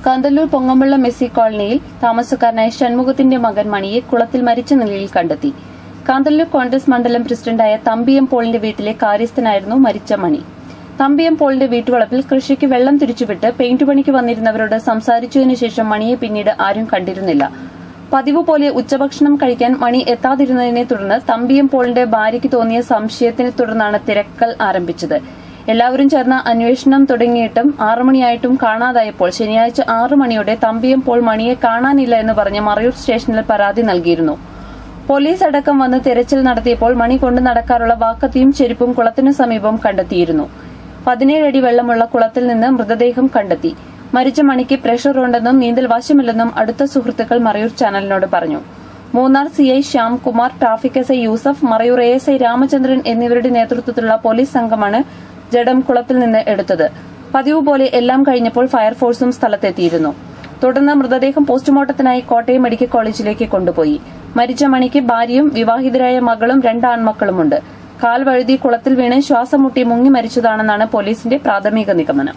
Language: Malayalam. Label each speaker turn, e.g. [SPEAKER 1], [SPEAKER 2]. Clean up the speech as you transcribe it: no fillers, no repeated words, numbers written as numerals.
[SPEAKER 1] കാന്തല്ലൂർ പൊങ്ങമ്പുള്ള മെസ്സി കോളനിയിൽ താമസക്കാരനായ ഷൺമുഖത്തിന്റെ മകൻ മണിയെ കുളത്തിൽ മരിച്ച നിലയിൽ കണ്ടെത്തി. കാന്തല്ലൂർ കോൺഗ്രസ് മണ്ഡലം പ്രസിഡന്റായ തമ്പിയം പോളിന്റെ വീട്ടിലെ കാര്യസ്ഥനായിരുന്നു മരിച്ച മണി. തമ്പിയം പോളിന്റെ വീട്ടുവളപ്പിൽ കൃഷിക്ക് വെള്ളം തിരിച്ചുവിട്ട് പെയിന്റ് പണിക്ക് വന്നിരുന്നവരോട് സംസാരിച്ചതിനു ശേഷം മണിയെ പിന്നീട് ആരും കണ്ടിരുന്നില്ല. പതിവ് പോലെ ഉച്ചഭക്ഷണം കഴിക്കാൻ മണി എത്താതിരുന്നതിനെ തുടർന്ന് തമ്പിയം പോളിന്റെ ഭാര്യയ്ക്ക് തോന്നിയ സംശയത്തിനെ തുടർന്നാണ് തിരക്കൽ ആരംഭിച്ചത്. എല്ലാവരും ചേർന്ന് അന്വേഷണം തുടങ്ങിയിട്ടും 6 മണിയായിട്ടും കാണാതായപ്പോൾ ശനിയാഴ്ച 6 മണിയോടെ തമ്പിയം പോൾ മണിയെ കാണാനില്ല എന്ന് പറഞ്ഞ് മറയൂർ സ്റ്റേഷനിൽ പരാതി നൽകിയിരുന്നു. പോലീസ് അടക്കം വന്ന് തിരച്ചിൽ നടത്തിയപ്പോൾ മണി കൊണ്ടു നടക്കാറുള്ള വാക്കത്തിയും ചെരുപ്പും കുളത്തിനു സമീപം കണ്ടെത്തിയിരുന്നു. 17 അടി വെള്ളമുള്ള കുളത്തിൽ നിന്ന് മൃതദേഹം കണ്ടെത്തി. മരിച്ച മണിക്ക് പ്രഷർ ഉണ്ടെന്നും നീന്തൽ വശമില്ലെന്നും അടുത്ത സുഹൃത്തുക്കൾ മറയൂർ ചാനലിനോട് പറഞ്ഞു. Munnar CI Shyamkumar, traffic SI Yusuf, Marayoor ASI Ramachandran എന്നിവരുടെ നേതൃത്വത്തിലുള്ള പോലീസ് സംഘമാണ് ജഡം കുളത്തിൽ നിന്ന് എടുത്തത്. പതിവ് പോലെ എല്ലാം കഴിഞ്ഞപ്പോൾ ഫയർഫോഴ്സും സ്ഥലത്തെത്തിയിരുന്നു. തുടർന്ന് മൃതദേഹം പോസ്റ്റ്മോർട്ടത്തിനായി കോട്ടയം മെഡിക്കൽ കോളേജിലേക്ക് കൊണ്ടുപോയി. മരിച്ച മണിക്ക് ഭാര്യയും വിവാഹിതരായ മകളും 2 ആൺമക്കളുമുണ്ട്. കാൽ വഴുതി കുളത്തിൽ വീണ് ശ്വാസം മുട്ടി മുങ്ങി മരിച്ചതാണെന്നാണ് പോലീസിന്റെ പ്രാഥമിക നിഗമനം.